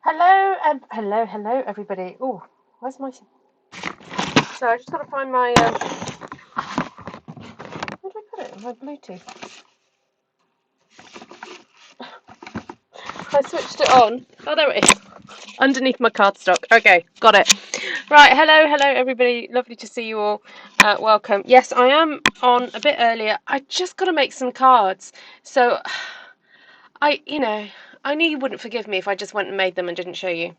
Hello and hello everybody. Oh, where's my? So I just got to find my. Where did I put it? My Bluetooth. I switched it on. Oh, there it is. Underneath my cardstock. Okay, got it. Right, hello everybody. Lovely to see you all. Welcome. Yes, I am on a bit earlier. I just got to make some cards. So, I knew you wouldn't forgive me if I just went and made them and didn't show you.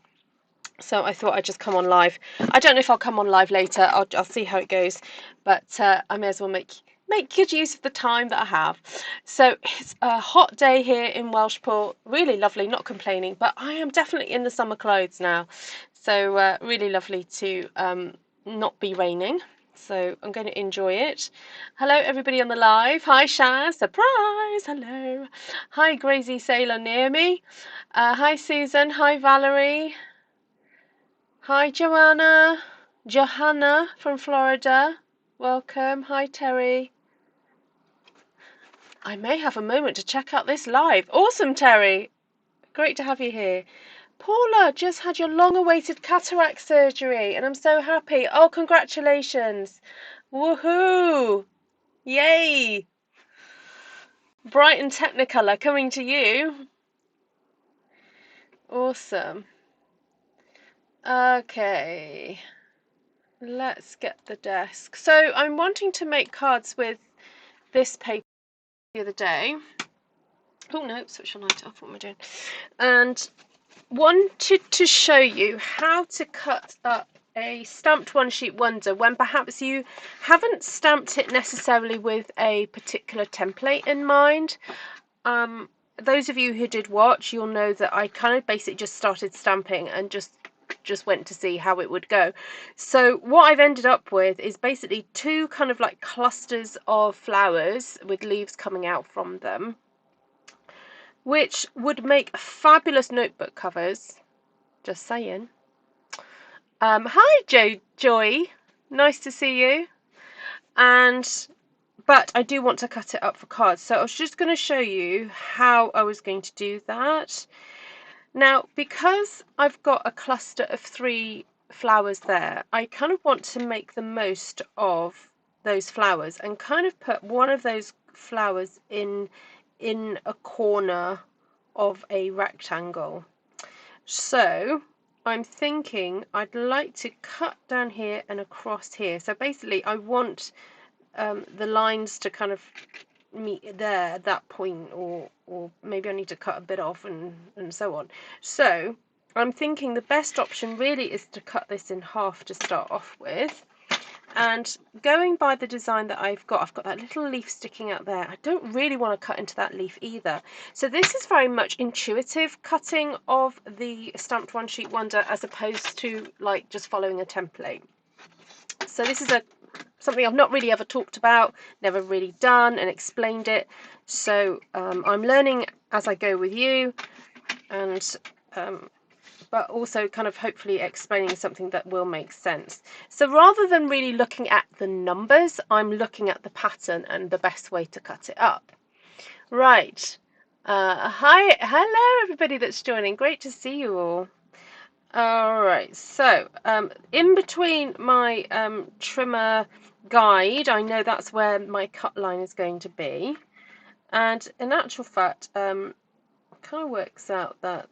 So I thought I'd just come on live. I don't know if I'll come on live later. I'll see how it goes. But I may as well make good use of the time that I have. So it's a hot day here in Welshpool. Really lovely, not complaining. But I am definitely in the summer clothes now. So really lovely to not be raining. So I'm going to enjoy it. Hello everybody on the live. Hi Shaz, surprise, hello. Hi Grazy Sailor near me. Hi Susan, hi Valerie. Hi Joanna, Johanna from Florida, welcome. Hi Terry. I may have a moment to check out this live. Awesome Terry, great to have you here. Paula, just had your long-awaited cataract surgery and I'm so happy. Oh, congratulations. Woohoo. Yay. Bright and Technicolor coming to you. Awesome. Okay. Let's get the desk. So I'm wanting to make cards with this paper the other day. Oh no, switch the light off. What am I doing? And wanted to show you how to cut up a stamped one sheet wonder when perhaps you haven't stamped it necessarily with a particular template in mind. Those of you who did watch, you'll know that I kind of basically just started stamping and just went to see how it would go. So what I've ended up with is basically two kind of like clusters of flowers with leaves coming out from them, which would make fabulous notebook covers. Just saying. Hi Joy, nice to see you. But I do want to cut it up for cards, so I was just going to show you how I was going to do that. Now, because I've got a cluster of 3 flowers there, I kind of want to make the most of those flowers and kind of put one of those flowers in a corner of a rectangle. So I'm thinking I'd like to cut down here and across here. So basically I want the lines to kind of meet there at that point, or maybe I need to cut a bit off and so on. So I'm thinking the best option really is to cut this in half to start off with. And going by the design that I've got that little leaf sticking out there. I don't really want to cut into that leaf either. So this is very much intuitive cutting of the stamped one sheet wonder as opposed to like just following a template. So this is something I've not really ever talked about, never really done and explained it. So I'm learning as I go with you, and but also kind of hopefully explaining something that will make sense. So rather than really looking at the numbers, I'm looking at the pattern and the best way to cut it up. Right. Hello everybody that's joining. Great to see you all. Alright, so in between my trimmer guide, I know that's where my cut line is going to be, and in actual fact it kind of works out that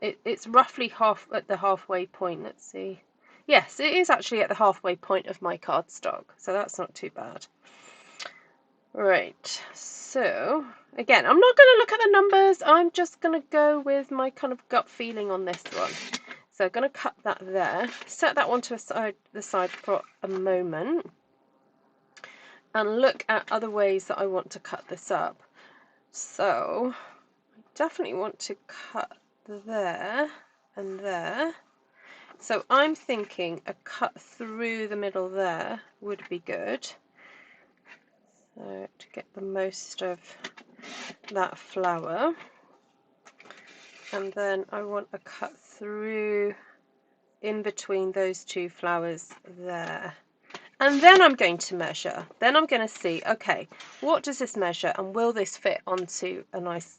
it's roughly at the halfway point. Let's see, yes, it is actually at the halfway point of my cardstock, so that's not too bad. Right, so again, I'm not going to look at the numbers, I'm just going to go with my kind of gut feeling on this one. So I'm going to cut that there, set that one to the side for a moment, and look at other ways that I want to cut this up. So I definitely want to cut there and there. So I'm thinking a cut through the middle there would be good. So to get the most of that flower. And then I want a cut through in between those 2 flowers there. And then I'm going to measure. Then I'm going to see, okay, what does this measure and will this fit onto a nice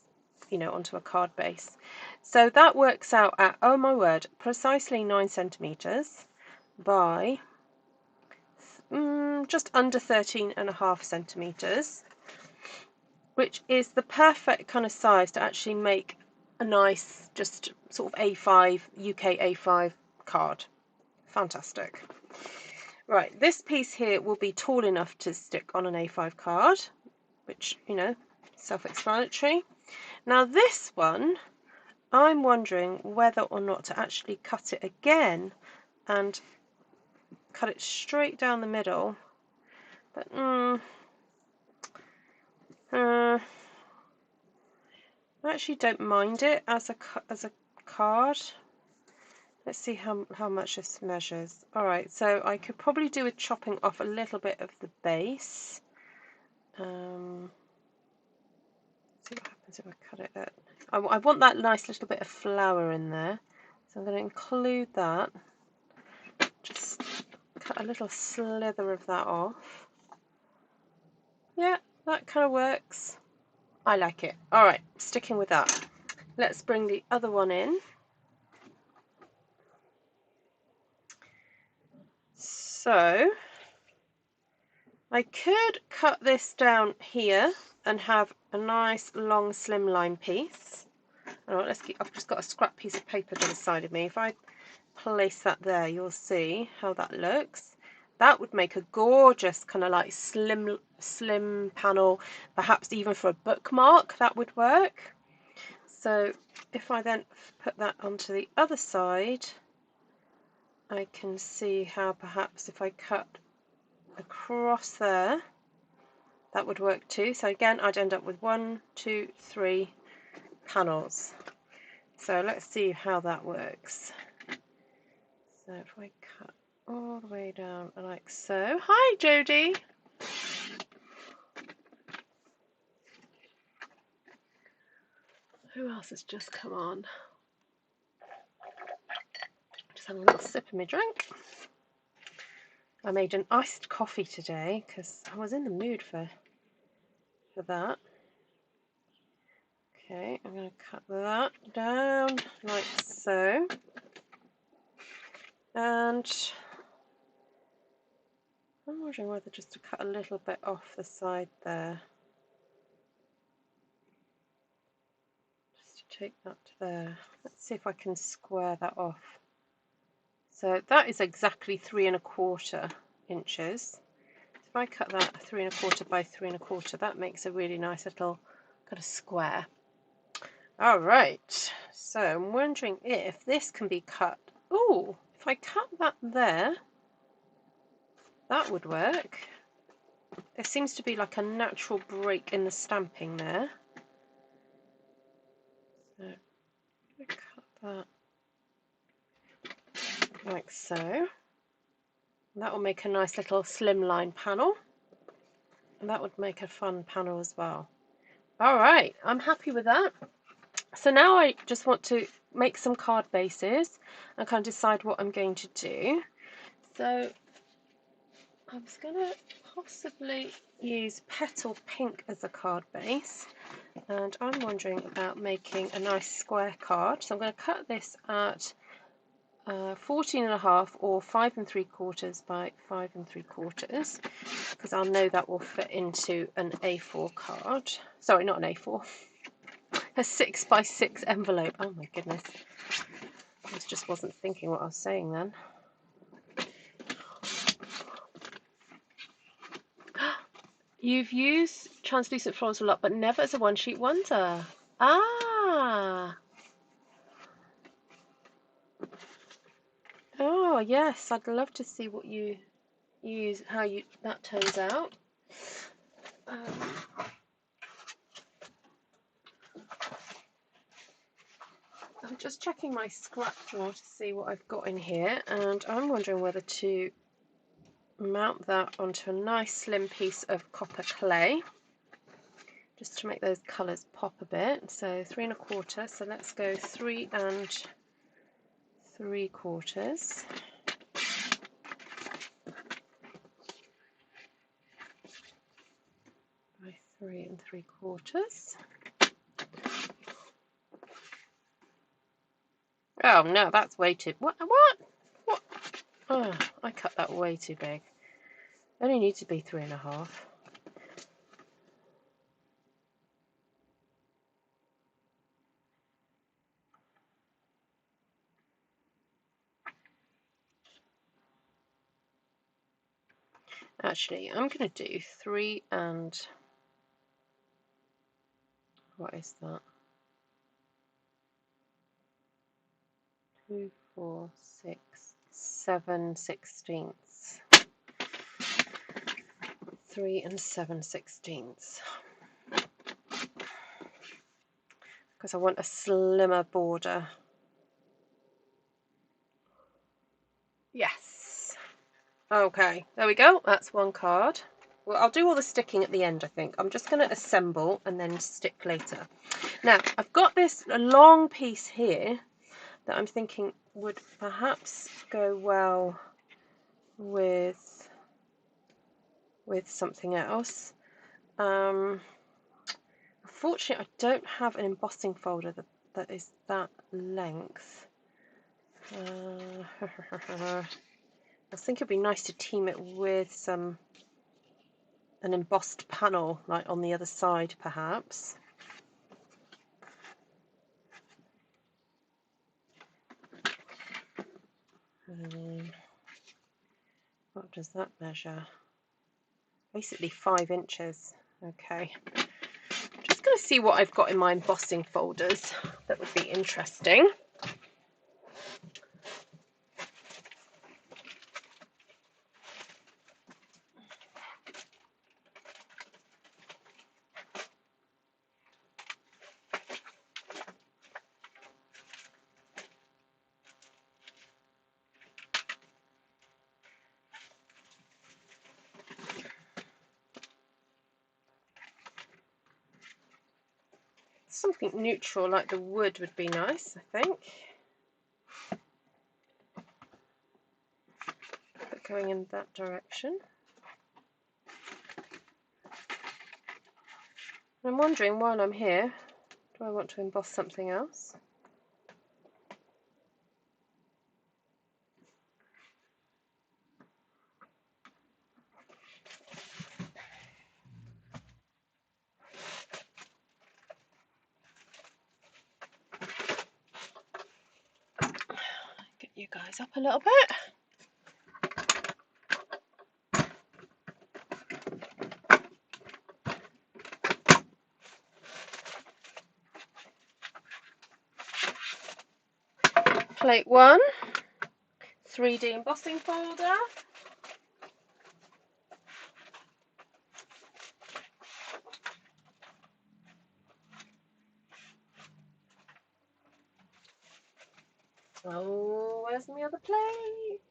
onto a card base. So that works out at, oh my word, precisely 9 centimeters by just under 13.5 centimeters, which is the perfect kind of size to actually make a nice, just sort of A5, UK A5 card. Fantastic. Right, this piece here will be tall enough to stick on an A5 card, which, self-explanatory. Now this one, I'm wondering whether or not to actually cut it again and cut it straight down the middle. But I actually don't mind it as a card. Let's see how much this measures. Alright, so I could probably do with chopping off a little bit of the base. See what happens if I cut it at... I want that nice little bit of flower in there, so I'm going to include that. Just cut a little slither of that off. Yeah, that kind of works. I like it. Alright, sticking with that. Let's bring the other one in. So I could cut this down here and have a nice long slimline piece. I've just got a scrap piece of paper to the side of me. If I place that there, you'll see how that looks. That would make a gorgeous kind of like slim panel, perhaps even for a bookmark. That would work. So if I then put that onto the other side, I can see how perhaps if I cut across there, that would work too. So again, I'd end up with 1, 2, 3 panels. So let's see how that works. So if I cut all the way down like so. Hi, Jodie. Who else has just come on? Just having a little sip of my drink. I made an iced coffee today because I was in the mood for that. Okay, I'm going to cut that down like so. And I'm wondering whether just to cut a little bit off the side there. Just to take that to there. Let's see if I can square that off. So that is exactly 3 1/4 inches. If I cut that 3 1/4 by 3 1/4, that makes a really nice little kind of square. All right, so I'm wondering if this can be cut. Oh, if I cut that there, that would work. There seems to be like a natural break in the stamping there. So I cut that like so. That will make a nice little slimline panel, and that would make a fun panel as well. All right, I'm happy with that. So now I just want to make some card bases and kind of decide what I'm going to do. So I was going to possibly use Petal Pink as a card base, and I'm wondering about making a nice square card. So I'm going to cut this at 14.5 or 5 3/4 by 5 3/4, because I'll know that will fit into an A4 card. Sorry, not an A4. A 6 by 6 envelope. Oh my goodness. I just wasn't thinking what I was saying then. You've used Translucent Florals a lot, but never as a one-sheet wonder. Ah. Oh yes, I'd love to see what you use, how that turns out. I'm just checking my scrap drawer to see what I've got in here, and I'm wondering whether to mount that onto a nice slim piece of copper clay, just to make those colours pop a bit. So 3 1/4, so let's go 3 3/4. By 3 3/4. Oh no, that's way too... What? Oh, I cut that way too big. Only needs to be 3.5. Actually, I'm going to do 3 and... What is that? 2, 4, 6, 7/16. 3 and 7/16. Because I want a slimmer border. Yes. Okay, there we go. That's one card. Well, I'll do all the sticking at the end, I think. I'm just going to assemble and then stick later. Now, I've got this long piece here that I'm thinking would perhaps go well with something else. Unfortunately, I don't have an embossing folder that is that length. I think it'd be nice to team it with an embossed panel, like on the other side, perhaps. What does that measure? Basically 5 inches. Okay. Just going to see what I've got in my embossing folders that would be interesting. Something neutral like the wood would be nice, I think. But going in that direction. I'm wondering, while I'm here, do I want to emboss something else? Get you guys up a little bit. Plate 1, 3D embossing folder. Oh, where's my other plate?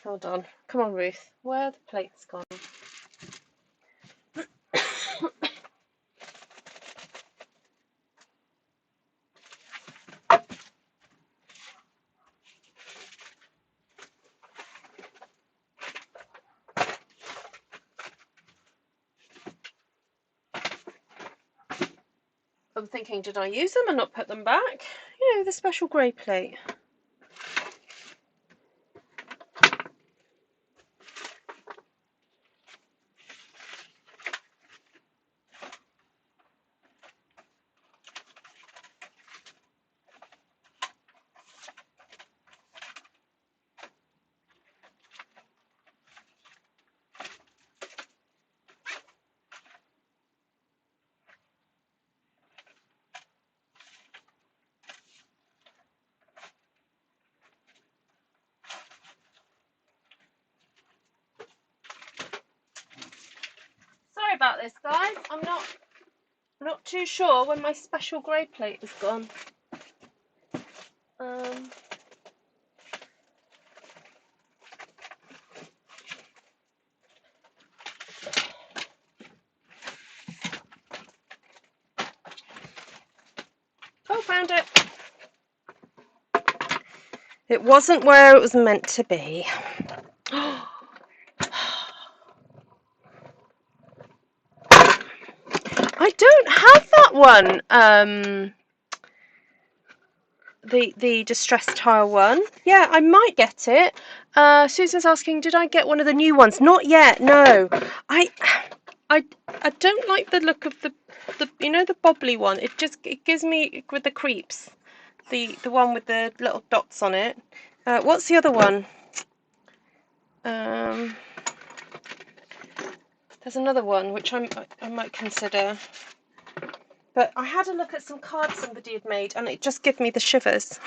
Hold on. Come on, Ruth. Where are the plates gone? I'm thinking, did I use them and not put them back? You know, the special grey plate. Sorry about this, guys. I'm not too sure when my special grey plate is gone. It wasn't where it was meant to be. I don't have that one. The distress tile one. Yeah, I might get it. Susan's asking, did I get one of the new ones? Not yet. No. I don't like the look of the you know, the bobbly one. It gives me with the creeps. The one with the little dots on it. What's the other one? There's another one which I might consider. But I had a look at some cards somebody had made, and it just gave me the shivers.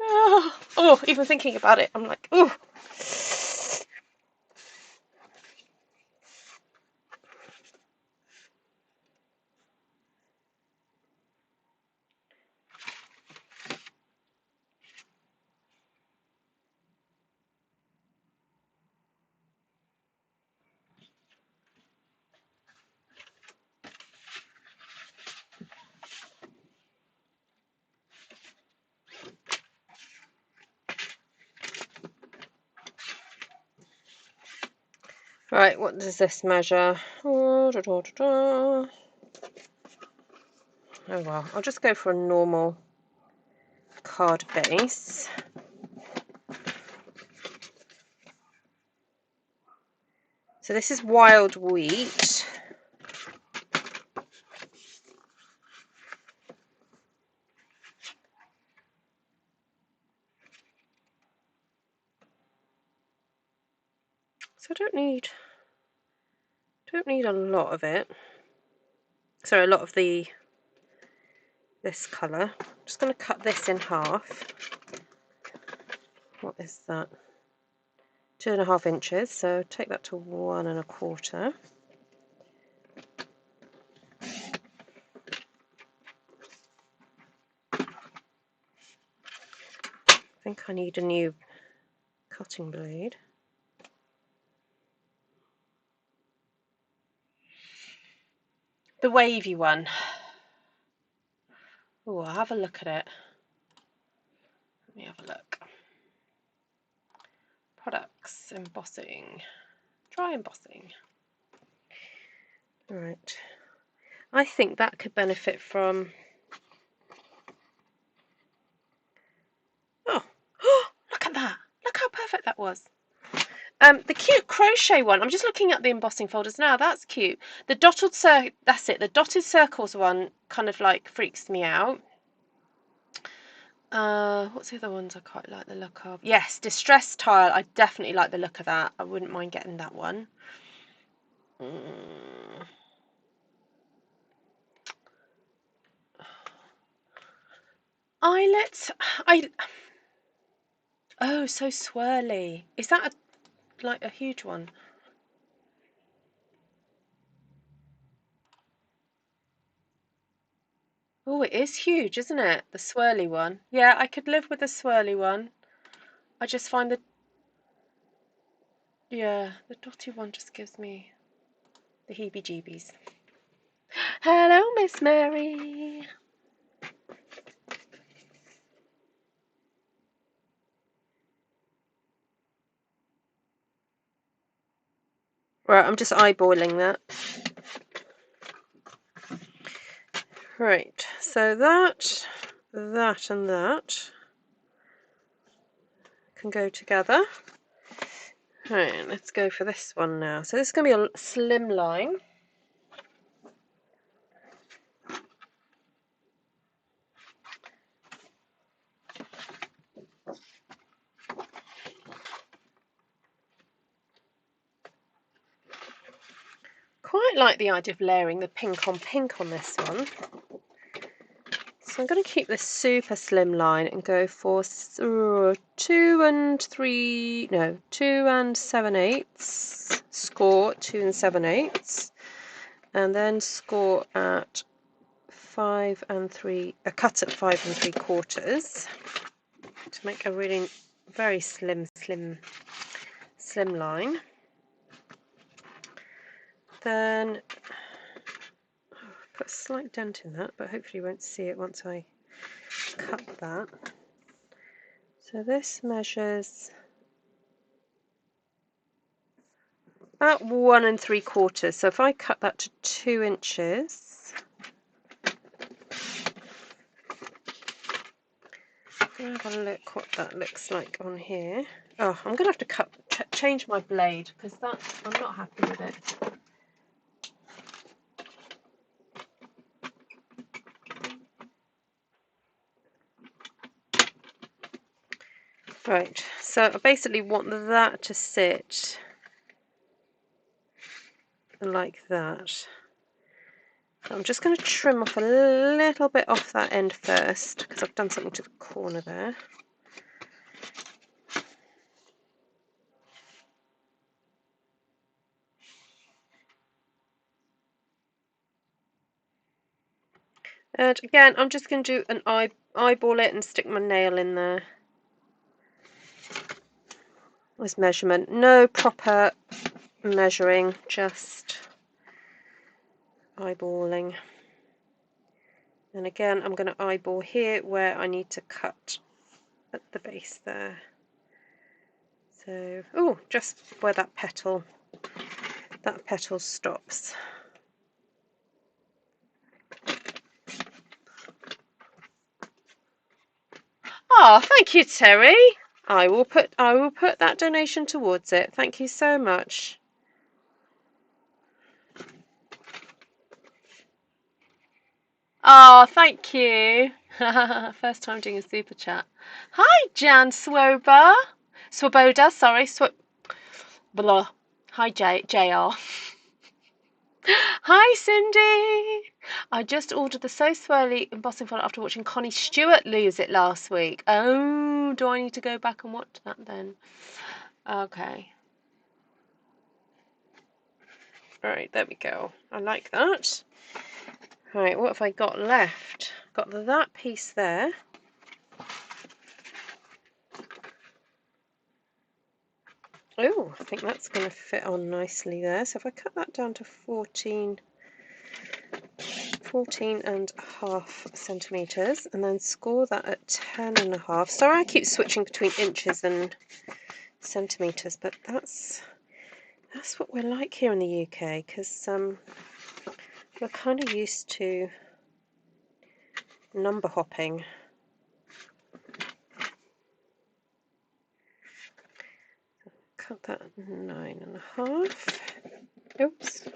Oh, even thinking about it, I'm like, oh. Right, what does this measure? Oh well, I'll just go for a normal card base. So this is wild wheat. So I don't need a lot of it. Sorry, a lot of this colour. I'm just going to cut this in half. What is that? 2.5 inches. So take that to 1 1/4. I think I need a new cutting blade. The wavy one. Oh, I'll have a look at it. Let me have a look. Products, embossing, dry embossing. Right. I think that could benefit from... Oh, look at that. Look how perfect that was. The cute crochet one, I'm just looking at the embossing folders now. That's cute. The dotted that's it. The dotted circles one kind of like freaks me out. What's the other ones I quite like the look of? Yes, distress tile. I definitely like the look of that. I wouldn't mind getting that one. Eyelet. Oh, so swirly. Is that like a huge one? Oh, it is huge, isn't it? The swirly one. Yeah, I could live with the swirly one. I just find the dotty one just gives me the heebie-jeebies. Hello, Miss Mary. Right, I'm just eyeballing that. Right, so that and that can go together. Right, let's go for this one now. So this is going to be a slimline. Quite like the idea of layering the pink on this one. So I'm going to keep this super slim line and go for 2 7/8, score 2 7/8, and then score at 5 3, a cut at 5 3/4 to make a really very slim line. Then put a slight dent in that, but hopefully you won't see it once I cut that. So this measures about 1 3/4. So if I cut that to 2 inches, have a look what that looks like on here. Oh, I'm gonna have to change my blade because I'm not happy with it. Right, so I basically want that to sit like that. So I'm just going to trim off a little bit off that end first because I've done something to the corner there. And again, I'm just going to do an eyeball it and stick my nail in there. This measurement, no proper measuring, just eyeballing. And again, I'm going to eyeball here where I need to cut at the base there. So, oh, just where that petal stops. Oh, thank you, Terry. I will put that donation towards it. Thank you so much. Oh, thank you. First time doing a super chat. Hi, Jan Swoboda. Sorry, blah. Hi, JR. Hi, Cindy. I just ordered the So Swirly embossing foil after watching Connie Stewart lose it last week. Oh, do I need to go back and watch that then? Okay. Right, there we go. I like that. Right, what have I got left? Got that piece there. Oh, I think that's going to fit on nicely there. So if I cut that down to 14 and a half centimetres and then score that at 10 and a half. Sorry, I keep switching between inches and centimetres, but that's what we're like here in the UK because we're kind of used to number hopping. Cut that at 9 and a half. Oops.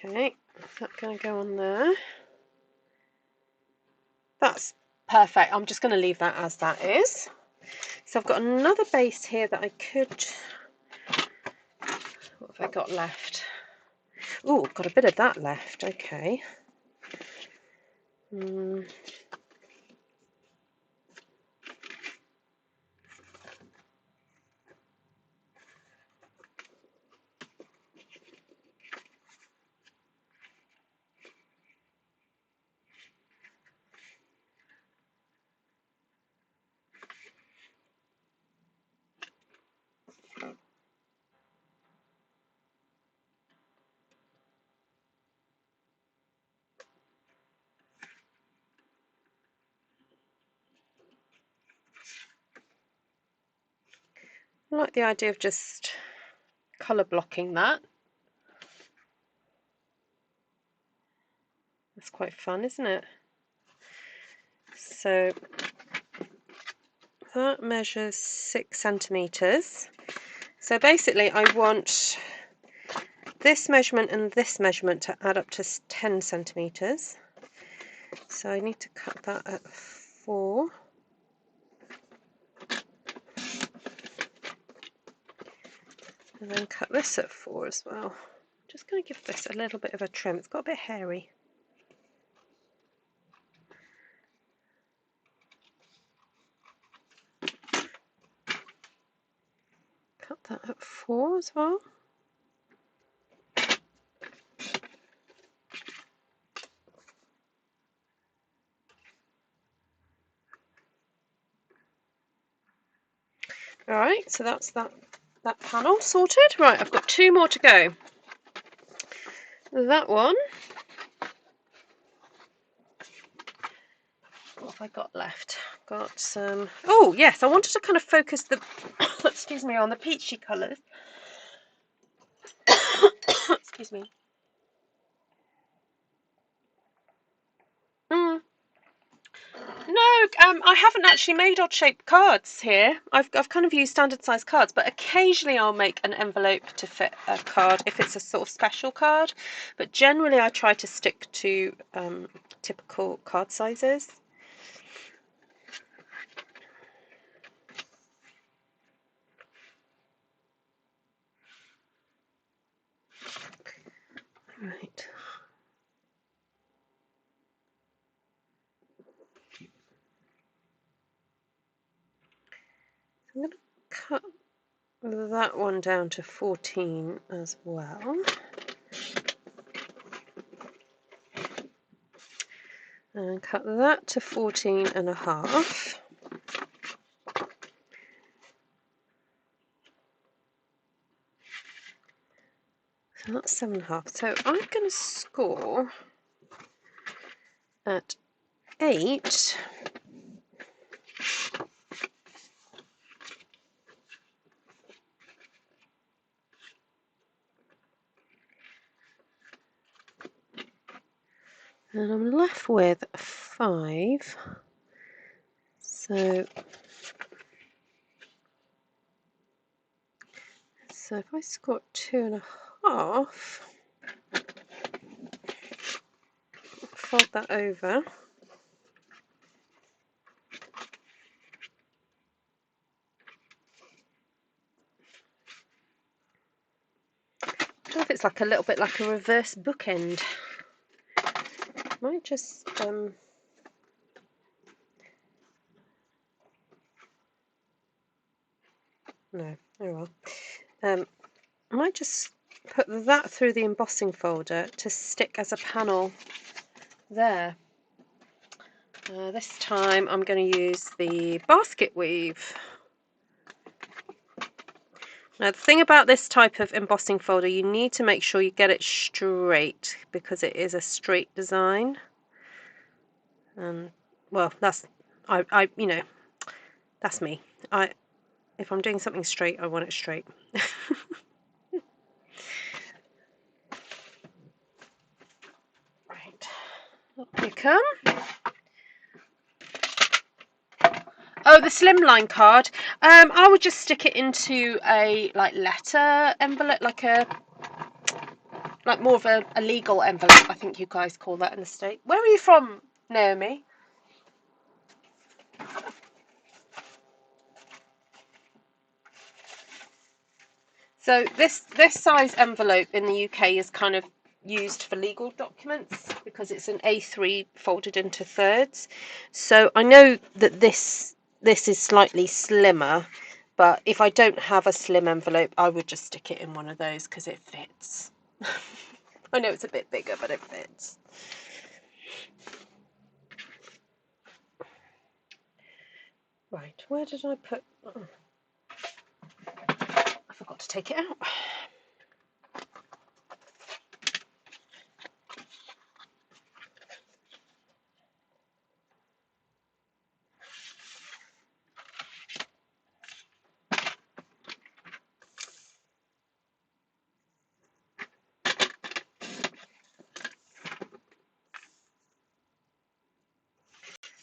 Okay, is that going to go on there? That's perfect. I'm just going to leave that as that is. So I've got another base here that I could... What have I got left? Oh, got a bit of that left. Okay. I like the idea of just colour blocking that. That's quite fun, isn't it? So that measures 6 centimetres. So basically I want this measurement and this measurement to add up to 10 centimetres. So I need to cut that at 4. And then cut this at 4 as well. I'm just going to give this a little bit of a trim. It's got a bit hairy. Cut that at 4 as well. Alright, so that's that panel sorted. Right, I've got 2 more to go. That one. What have I got left? Got some... Oh, yes, I wanted to kind of focus the... excuse me, on the peachy colours. Excuse me. No, I haven't actually made odd-shaped cards here. I've kind of used standard size cards, but occasionally I'll make an envelope to fit a card if it's a sort of special card. But generally I try to stick to typical card sizes. Right. I'm going to cut that one down to 14 as well. And cut that to 14 and a half. So that's 7.5. So I'm going to score at 8. And I'm left with 5. So if I score 2.5, fold that over. I don't know if it's like a little bit like a reverse bookend. Might just no, oh well. I might just put that through the embossing folder to stick as a panel there. This time I'm going to use the basket weave. Now the thing about this type of embossing folder, you need to make sure you get it straight because it is a straight design. And well, that's I you know, that's me. If I'm doing something straight, I want it straight. Right, up you come. Oh, the Slimline card. I would just stick it into a like letter envelope, like more of a legal envelope. I think you guys call that in the States. Where are you from, Naomi? So this size envelope in the UK is kind of used for legal documents because it's an A3 folded into thirds. So I know that this is slightly slimmer, but if I don't have a slim envelope, I would just stick it in one of those because it fits. I know it's a bit bigger, but it fits. Right, where did I put... Oh, I forgot to take it out.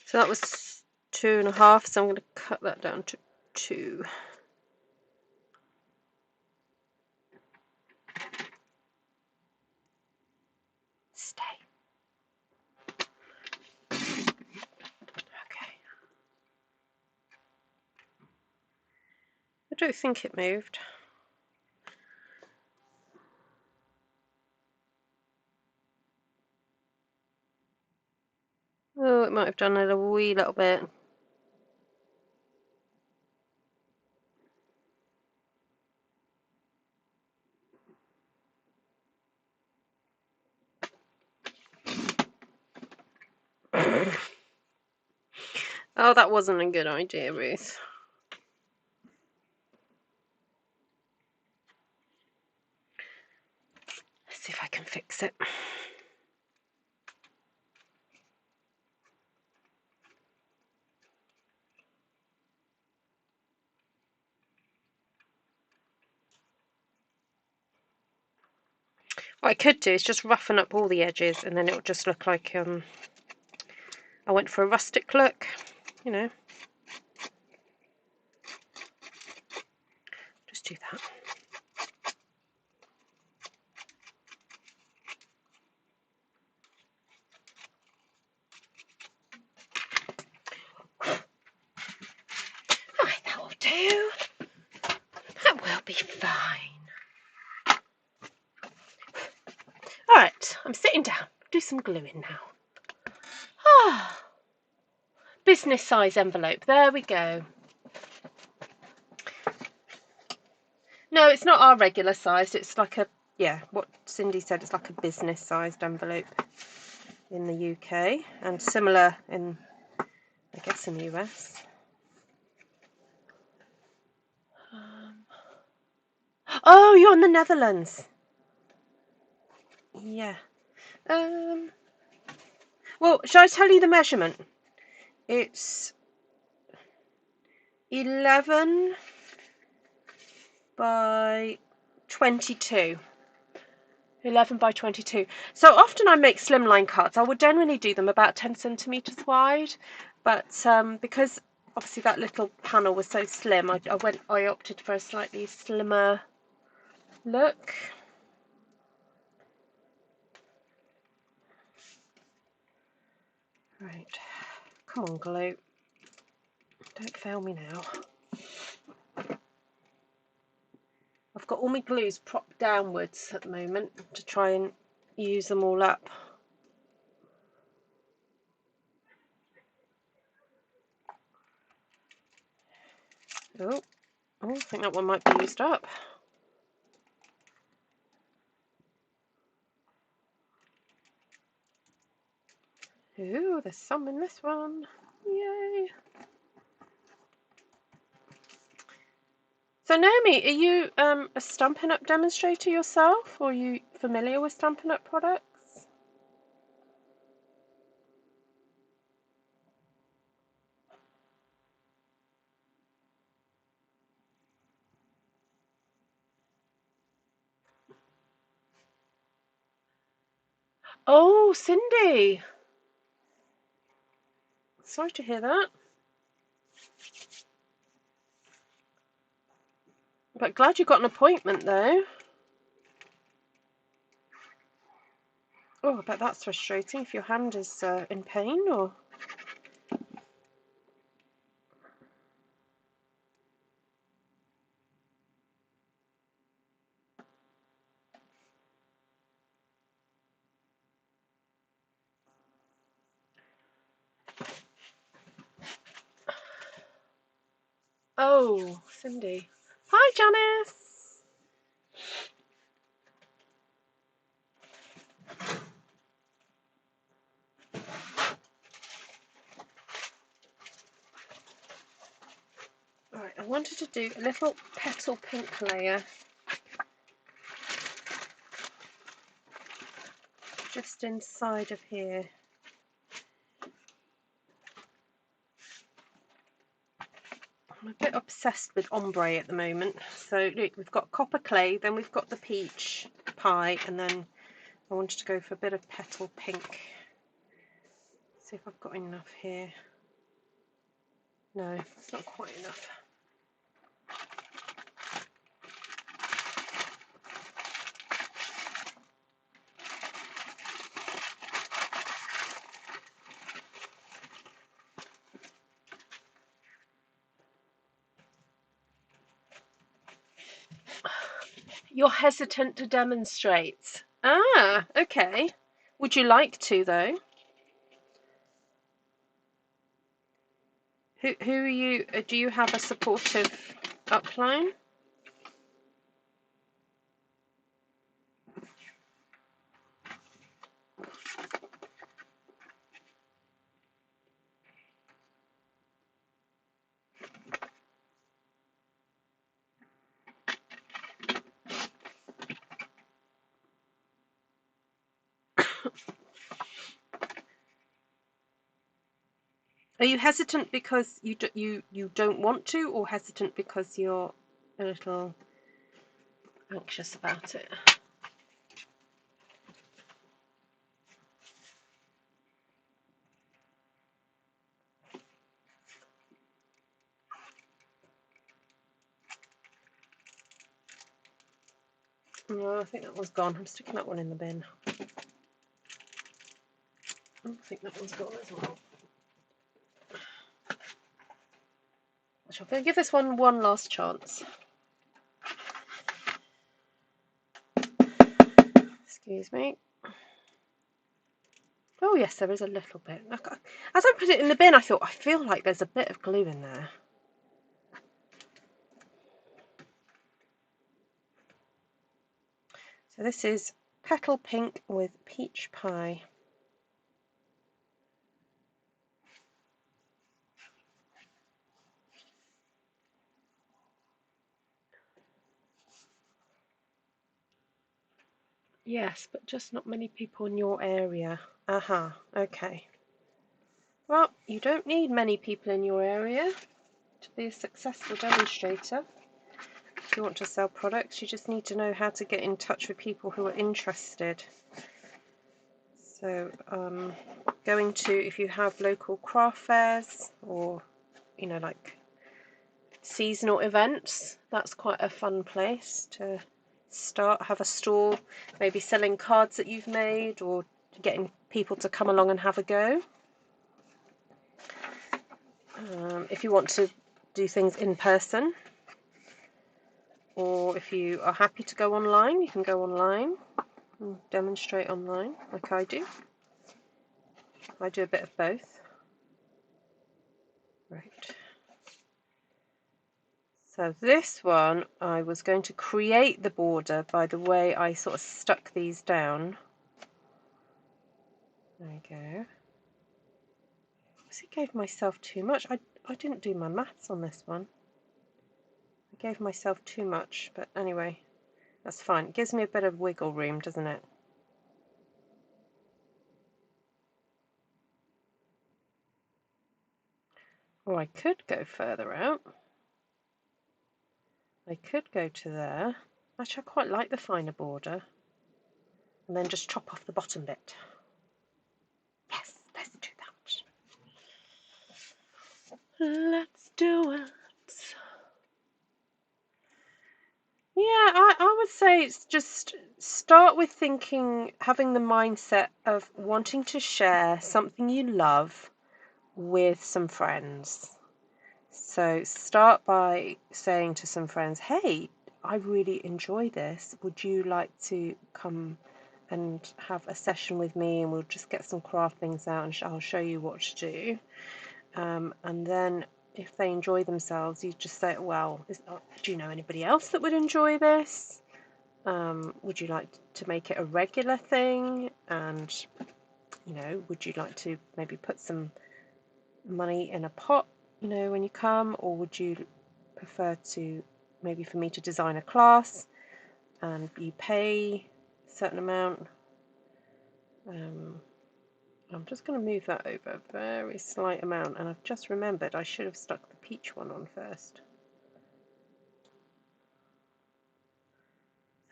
So that was 2.5, so I'm going to cut that down to 2. Stay. Okay. I don't think it moved. Oh, it might have done it a wee little bit. Oh, that wasn't a good idea, Ruth. emboss it. What I could do is just roughen up all the edges, and then it will just look like I went for a rustic look, you know. Just do that. Right, that will do. That will be fine. Alright, I'm sitting down. Do some gluing now. Ah, business size envelope. There we go. No, it's not our regular sized. It's like a, yeah, what Cindy said, it's like a business sized envelope in the UK, and similar in, I guess, in the US. Oh, you're in the Netherlands. Yeah. Well, shall I tell you the measurement? It's 11 by 22. 11 by 22. So often I make slimline cards. I would generally do them about 10 centimeters wide, but because obviously that little panel was so slim, I opted for a slightly slimmer look. Right, come on, glue. Don't fail me now. I've got all my glues propped downwards at the moment to try and use them all up. Oh, I think that one might be used up. Ooh, there's some in this one. Yay. So Naomi, are you a Stampin' Up demonstrator yourself, or are you familiar with Stampin' Up products? Oh, Cindy. Sorry to hear that. But glad you got an appointment though. Oh, I bet that's frustrating if your hand is in pain, or... Oh, Cindy. Hi, Janice. Right, I wanted to do a little petal pink layer just inside of here. I'm a bit obsessed with ombre at the moment. So look, we've got copper clay, then we've got the peach pie, and then I wanted to go for a bit of petal pink. See if I've got enough here. No, it's not quite enough. You're hesitant to demonstrate. Ah, okay. Would you like to, though? Who are you? Do you have a supportive upline? Are you hesitant because you don't want to, or hesitant because you're a little anxious about it? No, I think that one's gone. I'm sticking that one in the bin. I think that one's gone as well. I'm going to give this one last chance. Excuse me. Oh yes, there is a little bit. As I put it in the bin, I thought, I feel like there's a bit of glue in there. So this is Petal Pink with Peach Pie. Yes, but just not many people in your area. Aha, okay. Well, you don't need many people in your area to be a successful demonstrator. If you want to sell products, you just need to know how to get in touch with people who are interested. So, going to, if you have local craft fairs or, you know, like seasonal events, that's quite a fun place to start. Have a stall, maybe selling cards that you've made, or getting people to come along and have a go. If you want to do things in person, or if you are happy to go online, you can go online and demonstrate online like I do. I do a bit of both. Right. So this one, I was going to create the border by the way I sort of stuck these down. There we go. I gave myself too much. I didn't do my maths on this one. I gave myself too much, but anyway, that's fine. It gives me a bit of wiggle room, doesn't it? Or I could go further out. I could go to there. Actually, I quite like the finer border. And then just chop off the bottom bit. Yes, let's do that. Let's do it. Yeah, I would say it's just start with thinking, having the mindset of wanting to share something you love with some friends. So start by saying to some friends, hey, I really enjoy this. Would you like to come and have a session with me, and we'll just get some craft things out and I'll show you what to do. And then if they enjoy themselves, you just say, well, do you know anybody else that would enjoy this? Would you like to make it a regular thing? And, you know, would you like to maybe put some money in a pot, you know, when you come? Or would you prefer to maybe for me to design a class and you pay a certain amount? I'm just going to move that over a very slight amount, and I've just remembered I should have stuck the peach one on first.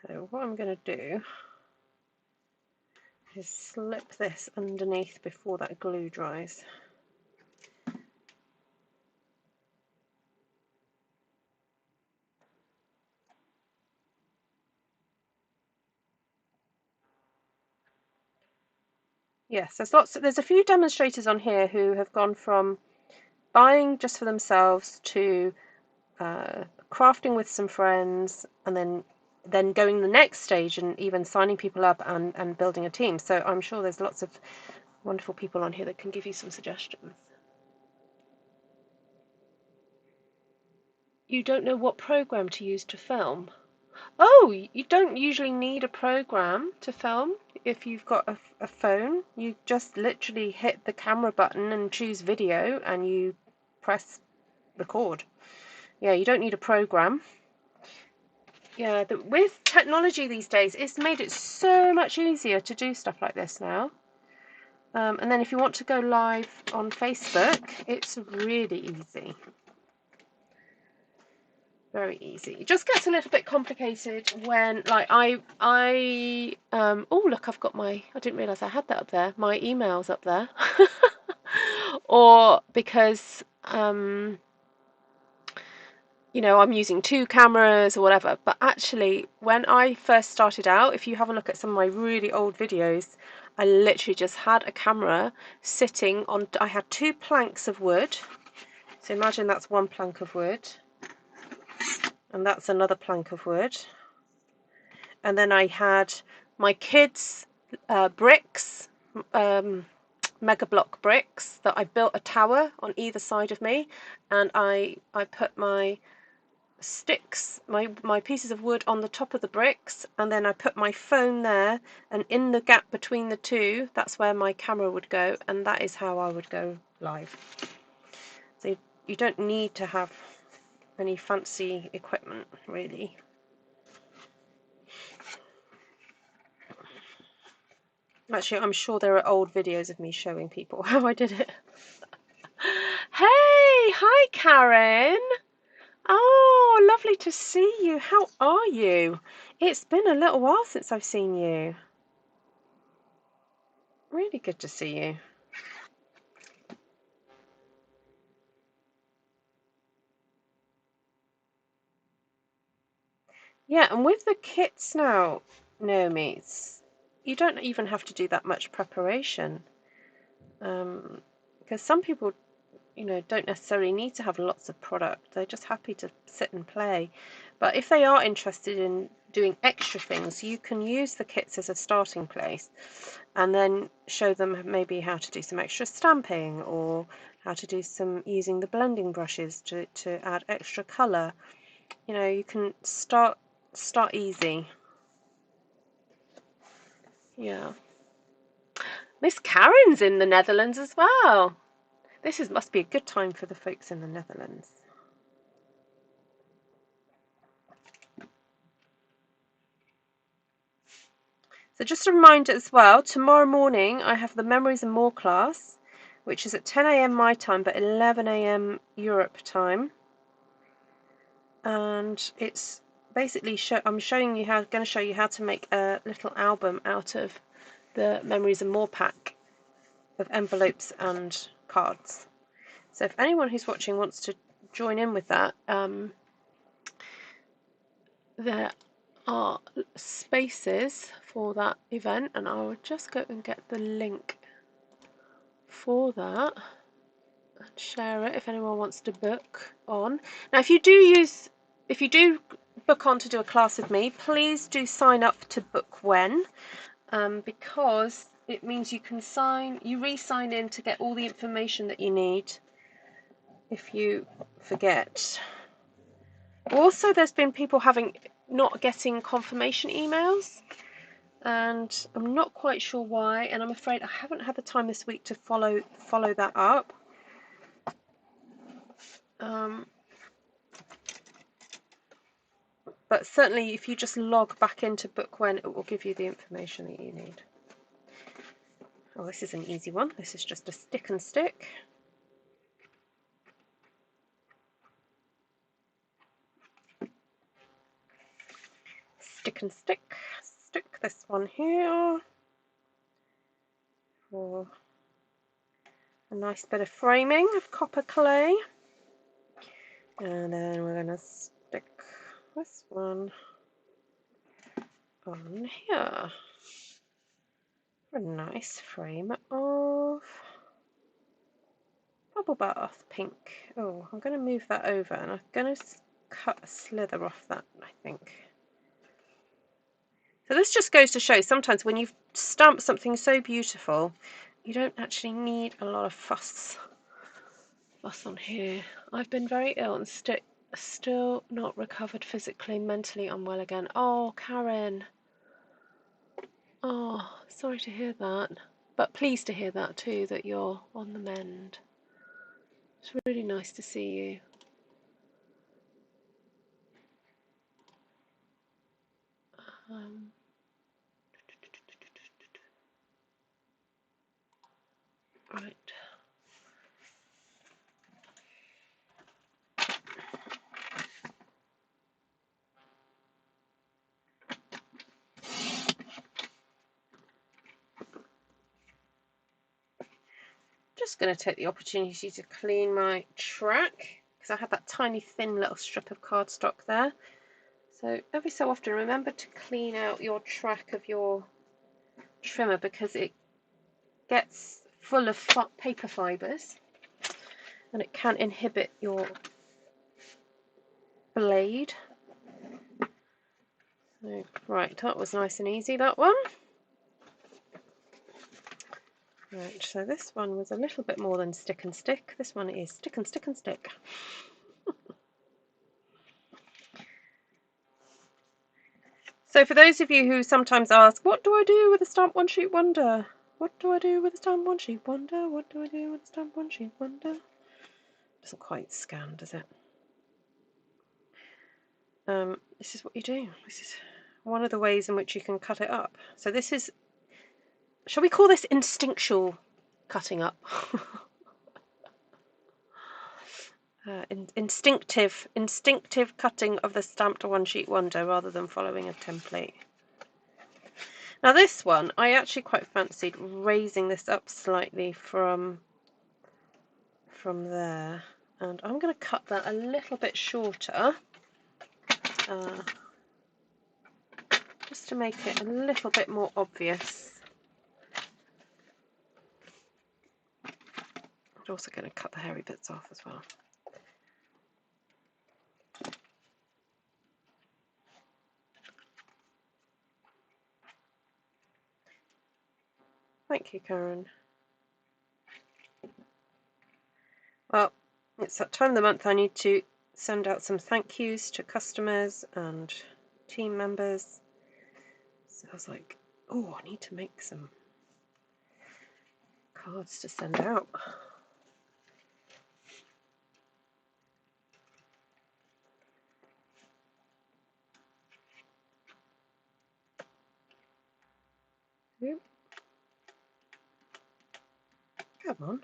So what I'm going to do is slip this underneath before that glue dries. Yes, there's a few demonstrators on here who have gone from buying just for themselves to crafting with some friends, and then going the next stage and even signing people up and building a team. So I'm sure there's lots of wonderful people on here that can give you some suggestions. You don't know what program to use to film? Oh, you don't usually need a program to film if you've got a phone. You just literally hit the camera button and choose video and you press record. Yeah, you don't need a program. Yeah, with technology these days, it's made it so much easier to do stuff like this now. And then if you want to go live on Facebook, it's really easy. Very easy. It just gets a little bit complicated when, like, oh look, I've got I didn't realise I had that up there, my emails up there. Or because, you know, I'm using 2 cameras or whatever. But actually, when I first started out, if you have a look at some of my really old videos, I literally just had a camera sitting on, I had 2 planks of wood. So imagine that's 1 plank of wood. And that's another plank of wood. And then I had my kids' bricks, Mega Block bricks, that I built a tower on either side of me, and I put my sticks, my pieces of wood on the top of the bricks, and then I put my phone there, and in the gap between the two, that's where my camera would go, and that is how I would go live. So you don't need to have any fancy equipment, really. Actually, I'm sure there are old videos of me showing people how I did it. Hey, hi Karen. Oh, lovely to see you. How are you? It's been a little while since I've seen you. Really good to see you. Yeah, and with the kits now, Naomi, you don't even have to do that much preparation. Because some people, you know, don't necessarily need to have lots of product. They're just happy to sit and play. But if they are interested in doing extra things, you can use the kits as a starting place and then show them maybe how to do some extra stamping, or how to do some using the blending brushes to add extra colour. You know, you can start easy. Yeah. Miss Karen's in the Netherlands as well. Must be a good time for the folks in the Netherlands. So just a reminder as well, tomorrow morning I have the Memories and More class, which is at 10 AM my time, but 11 AM Europe time. And it's basically I'm going to show you how to make a little album out of the Memories and More pack of envelopes and cards. So if anyone who's watching wants to join in with that, there are spaces for that event, and I will just go and get the link for that and share it if anyone wants to book on. Now, if you do book on to do a class with me, please do sign up to book when, because it means you re-sign in to get all the information that you need if you forget. Also, there's been people not getting confirmation emails, and I'm not quite sure why, and I'm afraid I haven't had the time this week to follow that up. But certainly if you just log back into Bookwhen, it will give you the information that you need. Oh, this is an easy one. This is just a stick and stick. Stick and stick. Stick this one here for a nice bit of framing of copper clay. And then we're going to stick this one on here for a nice frame of bubble bath pink. Oh, I'm going to move that over, and I'm going to cut a slither off that, I think. So this just goes to show sometimes when you've stamped something so beautiful, you don't actually need a lot of fuss on here. I've been very ill and still not recovered physically, mentally unwell again. Oh, Karen. Oh, sorry to hear that. But pleased to hear that too, that you're on the mend. It's really nice to see you. Right. Just going to take the opportunity to clean my track because I had that tiny thin little strip of cardstock there. So every so often remember to clean out your track of your trimmer because it gets full of paper fibres and it can inhibit your blade. So, right, that was nice and easy, that one. Right, so this one was a little bit more than stick and stick. This one is stick and stick and stick. So for those of you who sometimes ask, what do I do with a Stamp One Sheet Wonder? What do I do with a Stamp One Sheet Wonder? What do I do with a Stamp One Sheet Wonder? Doesn't quite scan, does it? This is what you do. This is one of the ways in which you can cut it up. So this is, shall we call this instinctual cutting up? Instinctive cutting of the Stamped One Sheet Wonder rather than following a template. Now this one, I actually quite fancied raising this up slightly from there, and I'm going to cut that a little bit shorter, just to make it a little bit more obvious. I'm also going to cut the hairy bits off as well. Thank you, Karen. Well, it's that time of the month I need to send out some thank yous to customers and team members. So I was like, oh, I need to make some cards to send out. Yep. Come on.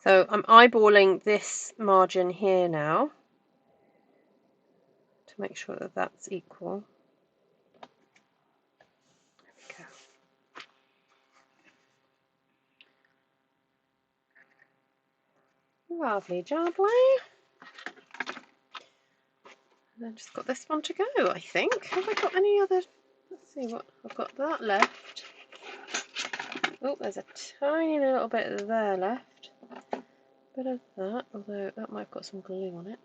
So I'm eyeballing this margin here now to make sure that that's equal. There we go. Lovely jubbly. And I've just got this one to go, I think. Have I got any other? Let's see what I've got that left. Oh, there's a tiny little bit there left. Bit of that, although that might have got some glue on it.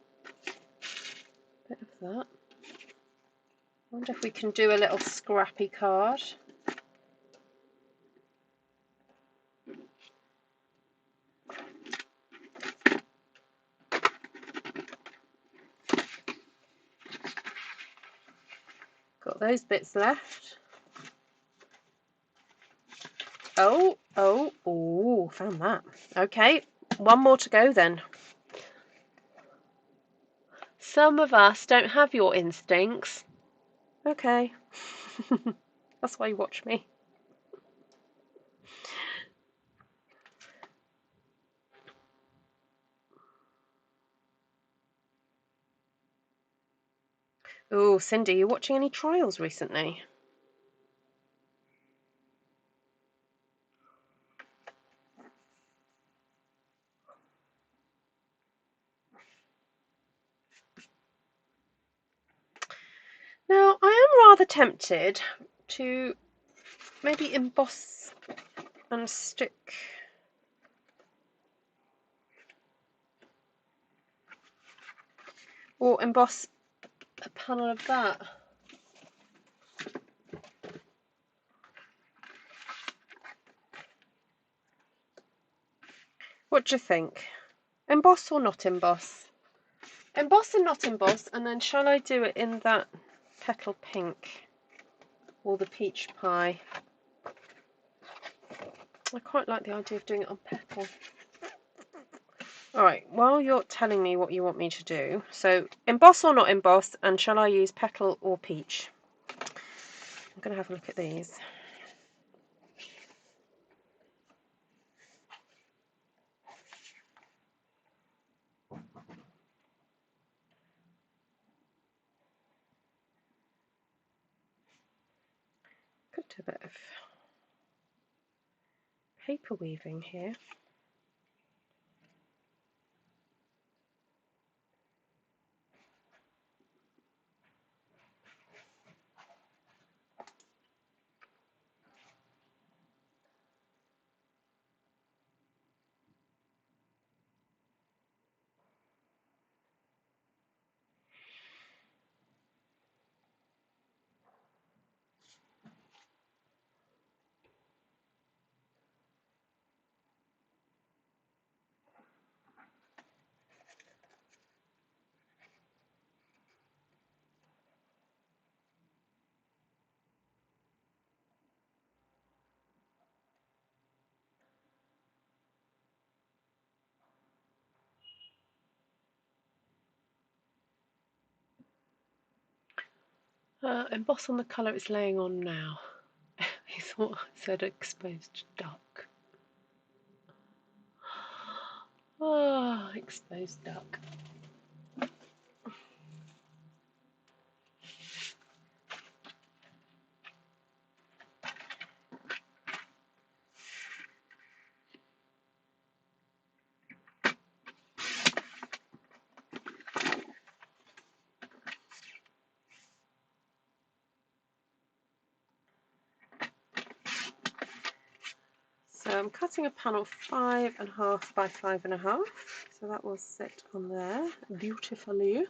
Bit of that. I wonder if we can do a little scrappy card. Got those bits left. Oh, found that. Okay, one more to go then. Some of us don't have your instincts. Okay. That's why you watch me. Oh, Cindy, you watching any trials recently? Now, I am rather tempted to maybe emboss and stick or emboss a panel of that. What do you think? Emboss or not emboss? Emboss and not emboss, and then shall I do it in that petal pink or the peach pie? I quite like the idea of doing it on petal. Alright, while you're telling me what you want me to do, so emboss or not emboss, and shall I use petal or peach? I'm going to have a look at these. Could do a bit of paper weaving here. Emboss on the colour it's laying on now. He thought I said exposed duck. Ah, oh, exposed duck. So I'm cutting a panel 5.5 by 5.5, so that will sit on there beautifully.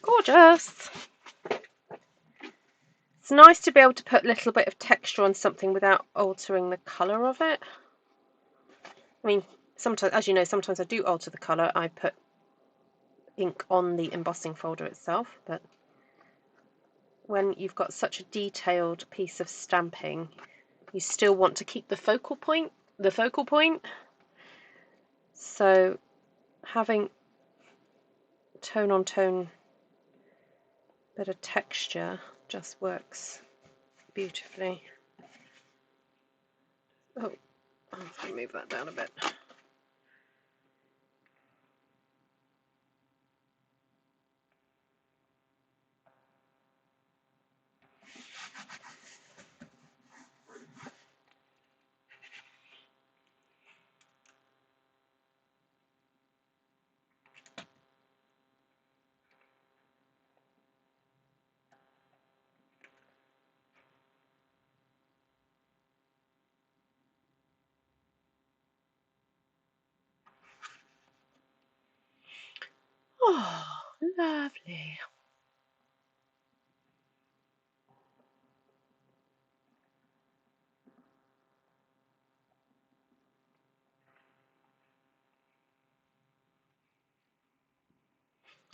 Gorgeous! It's nice to be able to put a little bit of texture on something without altering the colour of it. I mean, sometimes, as you know, sometimes I do alter the colour. I put ink on the embossing folder itself, but when you've got such a detailed piece of stamping, you still want to keep the focal point. So having tone on tone bit of texture just works beautifully. Oh, I'll have to move that down a bit. Oh, lovely.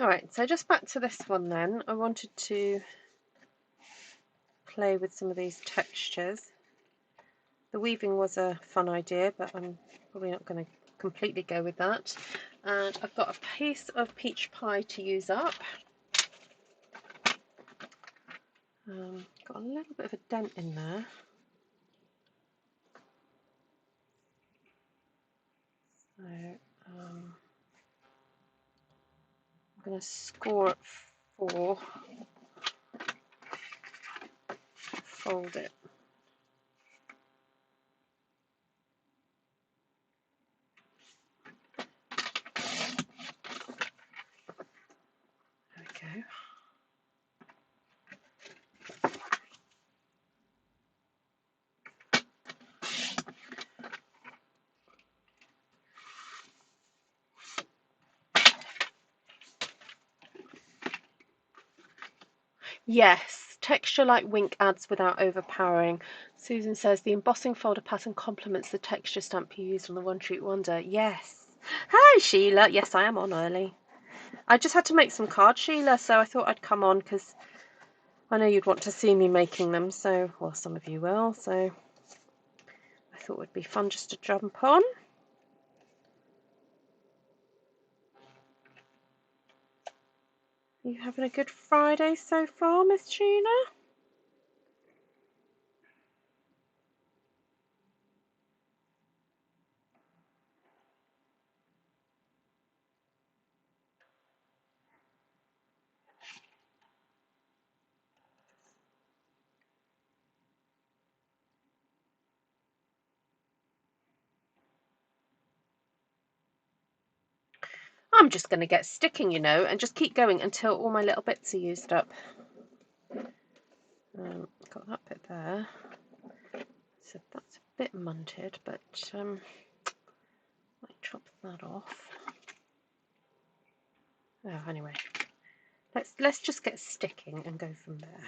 Alright, so just back to this one then. I wanted to play with some of these textures. The weaving was a fun idea, but I'm probably not going to completely go with that. And I've got a piece of peach pie to use up. Got a little bit of a dent in there. So I'm going to score it 4, fold it. There we go. Yes, texture like Wink adds without overpowering. Susan says the embossing folder pattern complements the texture stamp you used on the One Treat Wonder. Yes. Hi Sheila. Yes, I am on early. I just had to make some cards, Sheila, so I thought I'd come on because I know you'd want to see me making them, so, well, some of you will, so I thought it would be fun just to jump on. Are you having a good Friday so far, Miss Sheila? I'm just going to get sticking, you know, and just keep going until all my little bits are used up. Got that bit there. So that's a bit munted, but might chop that off. Oh, anyway, let's just get sticking and go from there.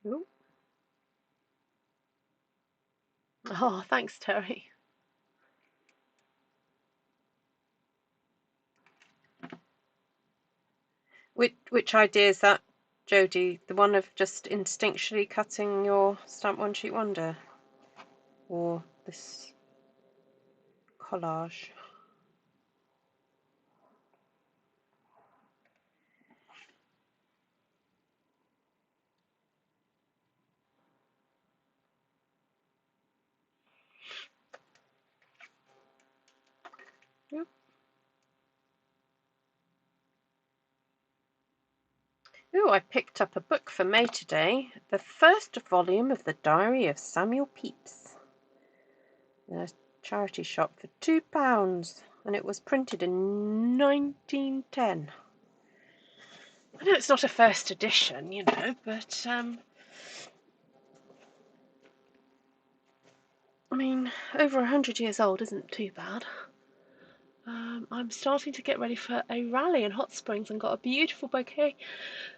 Ooh. Oh, thanks, Terry. Which idea is that, Jodie? The one of just instinctually cutting your Stamp One Sheet Wonder? Or this collage? Yep. Ooh, I picked up a book for May today. The first volume of the Diary of Samuel Pepys. In a charity shop for £2. And it was printed in 1910. I know it's not a first edition, you know, but I mean, over 100 years old isn't too bad. I'm starting to get ready for a rally in Hot Springs and got a beautiful bouquet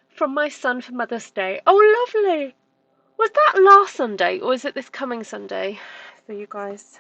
from my son for Mother's Day. Oh, lovely! Was that last Sunday or is it this coming Sunday for you guys?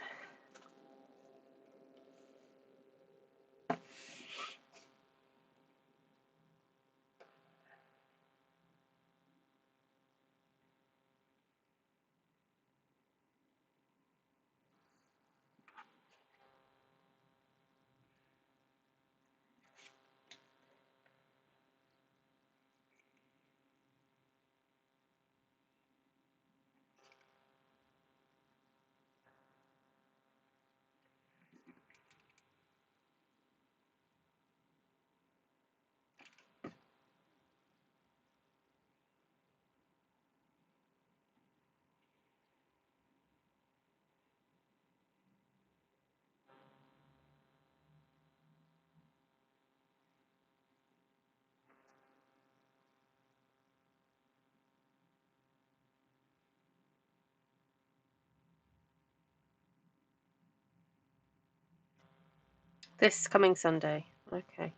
This coming Sunday. Okay.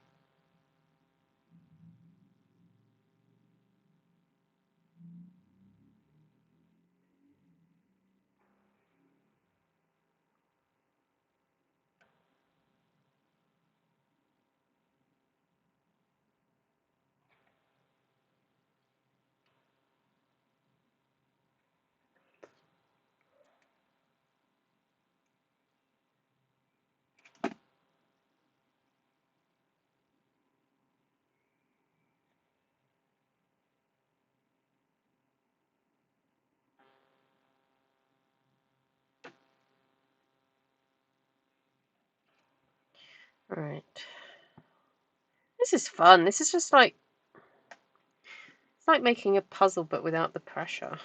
Right. This is fun. This is just like, it's like making a puzzle but without the pressure.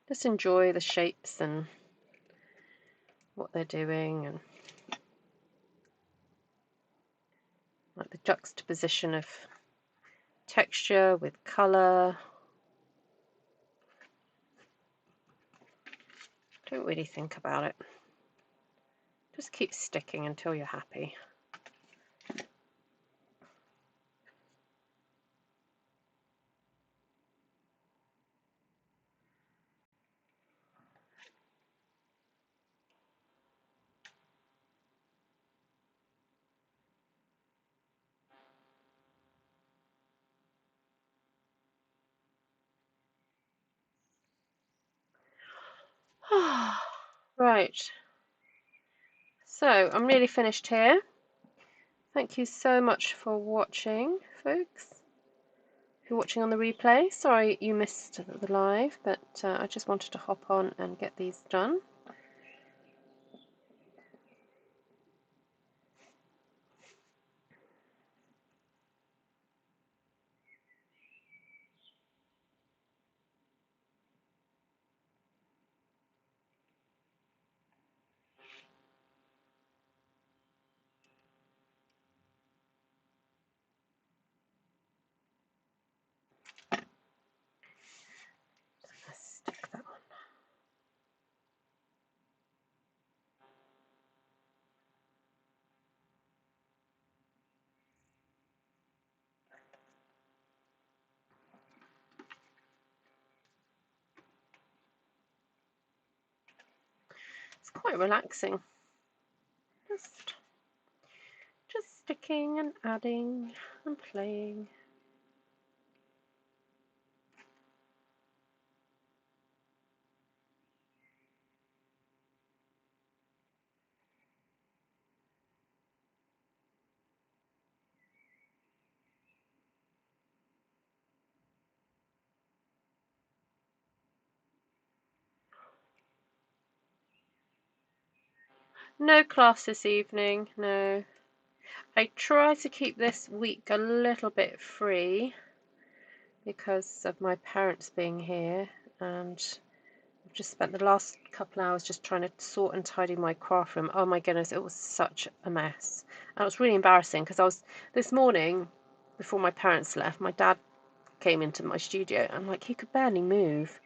Just enjoy the shapes and what they're doing, and like the juxtaposition of texture with colour. Don't really think about it. Just keep sticking until you're happy. Right, so I'm nearly finished here. Thank you so much for watching, folks. If you're watching on the replay, sorry you missed the live, but I just wanted to hop on and get these done. Let's stick that on. It's quite relaxing. Just sticking and adding and playing. No class this evening, no. I try to keep this week a little bit free because of my parents being here, and I've just spent the last couple of hours just trying to sort and tidy my craft room. Oh my goodness, it was such a mess. And it was really embarrassing because this morning, before my parents left, my dad came into my studio and like he could barely move.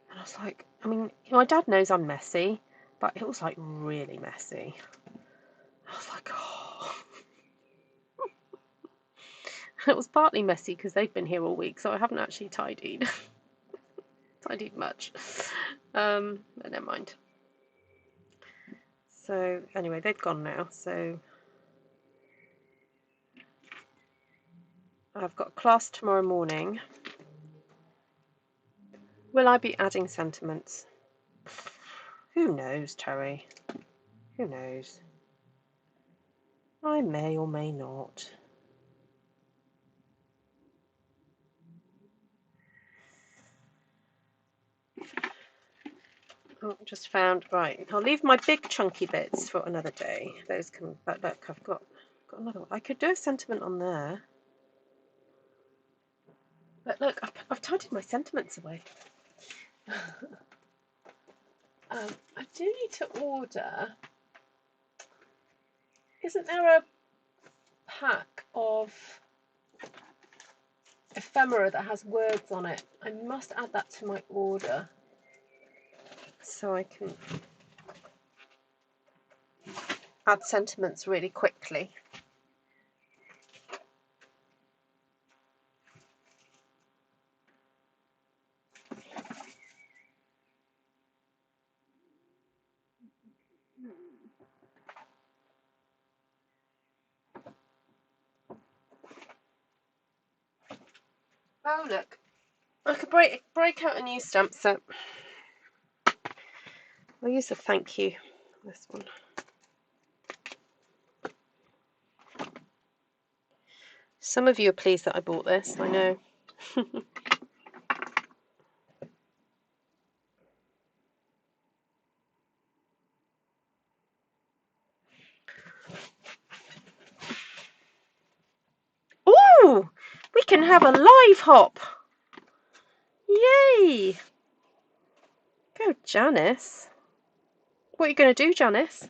And I was like, I mean, my dad knows I'm messy, but it was like really messy. I was like, oh. It was partly messy because they've been here all week, so I haven't actually tidied much. But never mind. So anyway, they've gone now, so I've got class tomorrow morning. Will I be adding sentiments? Who knows, Terry? Who knows? I may or may not. Oh, just found, right, I'll leave my big chunky bits for another day. Those can, but look, I've got another one. I could do a sentiment on there. But look, I've tidied my sentiments away. I do need to order. Isn't there a pack of ephemera that has words on it? I must add that to my order so I can add sentiments really quickly. Oh look, I could break out a new stamp set. I'll use the thank you, this one. Some of you are pleased that I bought this, I know. Ooh, we can have a live hop. Yay! Go, Janice. What are you going to do, Janice?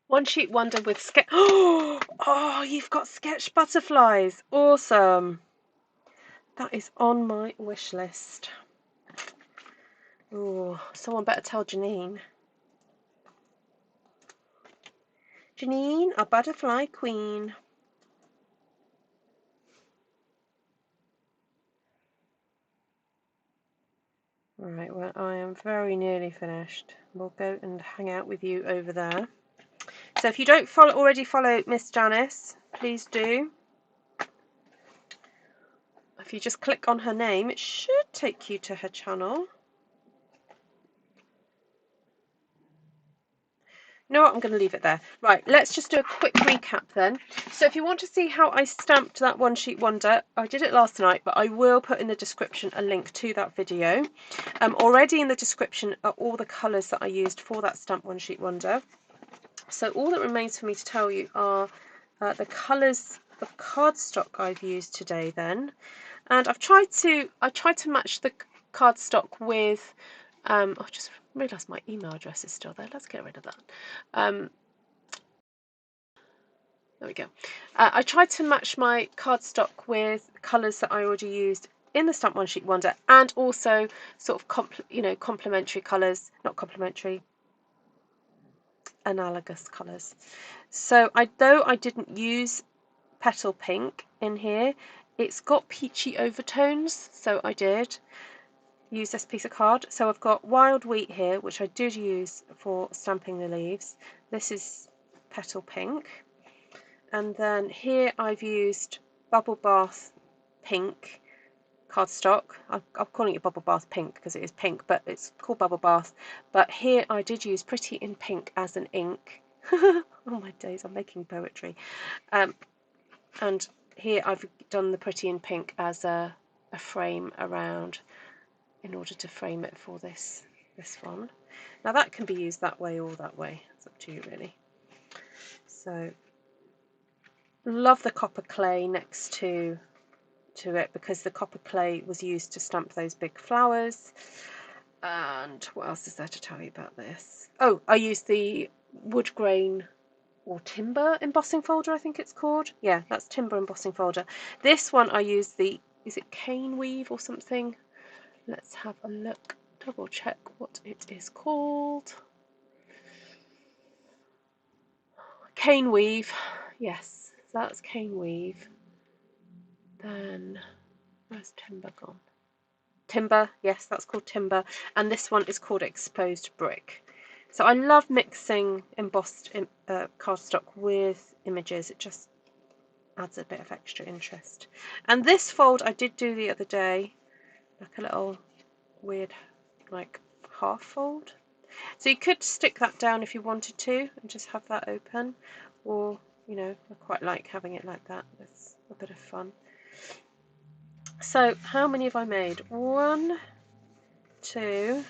One Sheet Wonder with sketch. Oh, you've got sketch butterflies. Awesome. That is on my wish list. Oh, someone better tell Janine. Janine, our butterfly queen. Alright, well, I am very nearly finished. We'll go and hang out with you over there. So if you don't already follow Miss Janice, please do. If you just click on her name, it should take you to her channel. You know what, I'm going to leave it there. Right, let's just do a quick recap then. So if you want to see how I stamped that One Sheet Wonder, I did it last night, but I will put in the description a link to that video. Already in the description are all the colours that I used for that stamp One Sheet Wonder. So all that remains for me to tell you are the colours of cardstock I've used today then. And I tried to match the cardstock with I just realised my email address is still there. Let's get rid of that. There we go. I tried to match my cardstock with colours that I already used in the Stamp One Sheet Wonder, and also sort of complementary colours, not complementary, analogous colours. So though I didn't use Petal Pink in here, it's got peachy overtones, so I did use this piece of card. So I've got Wild Wheat here, which I did use for stamping the leaves. This is Petal Pink. And then here I've used Bubble Bath Pink cardstock. I'm calling it Bubble Bath Pink because it is pink, but it's called Bubble Bath. But here I did use Pretty in Pink as an ink. Oh my days, I'm making poetry. And here I've done the Pretty in Pink as a frame around in order to frame it for this one. Now that can be used that way or that way. It's up to you really. So love the copper clay next to it because the copper clay was used to stamp those big flowers. And what else is there to tell you about this? Oh, I used the wood grain or timber embossing folder, I think it's called. Yeah, that's timber embossing folder. This one I used is it cane weave or something? Let's have a look, double check what it is called. Cane weave, yes, that's cane weave. Then where's timber gone? Timber, yes, that's called timber. And this one is called exposed brick. So I love mixing embossed cardstock with images. It just adds a bit of extra interest. And this fold I did do the other day, like a little weird like half fold. So you could stick that down if you wanted to and just have that open, or you know, I quite like having it like that. It's a bit of fun. So how many have I made? 1, 2,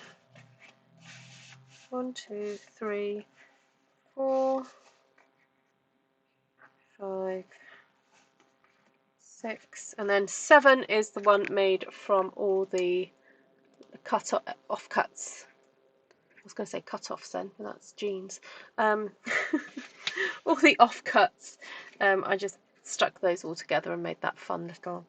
1, 2, 3, 4, 5, 6, and then 7 is the one made from all the offcuts. I was going to say cut-offs then, but that's jeans. All the offcuts. I just stuck those all together and made that fun little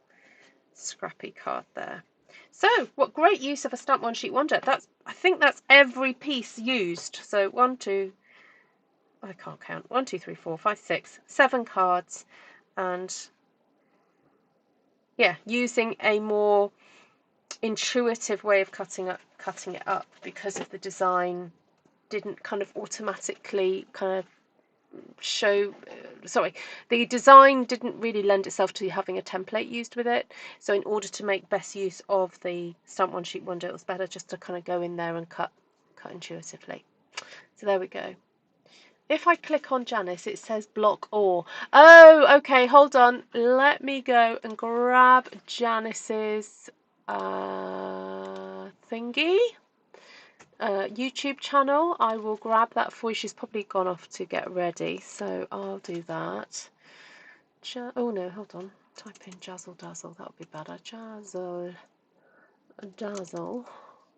scrappy card there. So, what great use of a Stamp One Sheet Wonder. I think that's every piece used. So 1, 2, I can't count. 1, 2, 3, 4, 5, 6, 7 cards, and yeah, using a more intuitive way of cutting it up because of the design didn't kind of automatically kind of show the design didn't really lend itself to having a template used with it. So in order to make best use of the Stamp One Sheet Wonder, it was better just to kind of go in there and cut intuitively. So there we go. If I click on Janice, it says block all. Oh, okay, hold on. Let me go and grab Janice's thingy. YouTube channel. I will grab that for you. She's probably gone off to get ready, so I'll do that. Oh no, hold on. Type in Jazzle Dazzle. That would be better. Jazzle Dazzle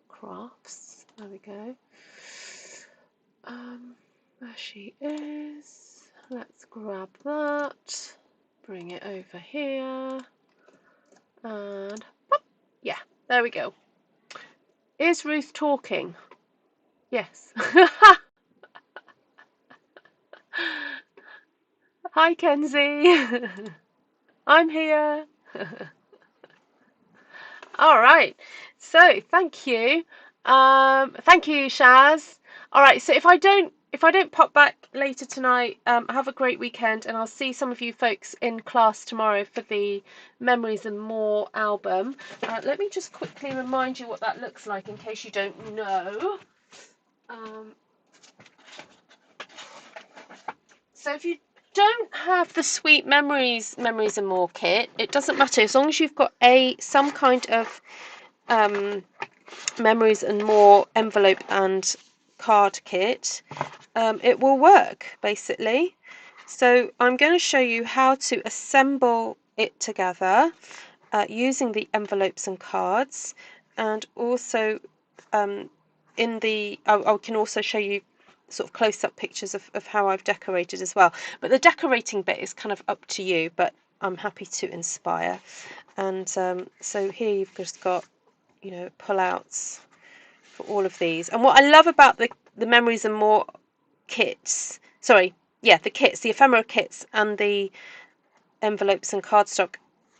Crafts. There we go. There she is. Let's grab that. Bring it over here. And pop. Yeah, there we go. Is Ruth talking? Yes. Hi, Kenzie. I'm here. All right. So thank you. Thank you, Shaz. All right. So if I don't pop back later tonight, have a great weekend, and I'll see some of you folks in class tomorrow for the Memories and More album. Let me just quickly remind you what that looks like in case you don't know. So if you don't have the Sweet Memories and More kit, it doesn't matter as long as you've got some kind of Memories and More envelope and card kit. It will work basically. So I'm going to show you how to assemble it together using the envelopes and cards, and also I can also show you sort of close-up pictures of how I've decorated as well. But the decorating bit is kind of up to you, but I'm happy to inspire. And so here you've just got, you know, pull-outs for all of these. And what I love about the Memories and More kits, the kits, the ephemera kits and the envelopes and cardstock,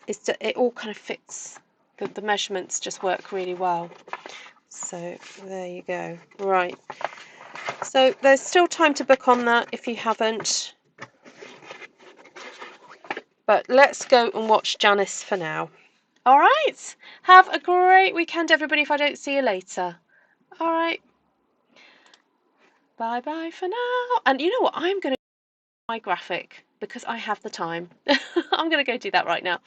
is that it all kind of fits. The measurements just work really well. So there you go. Right. So there's still time to book on that if you haven't. But let's go and watch Janice for now. All right. Have a great weekend, everybody, if I don't see you later. All right. Bye bye for now. And you know what? I'm going to do my graphic because I have the time. I'm going to go do that right now.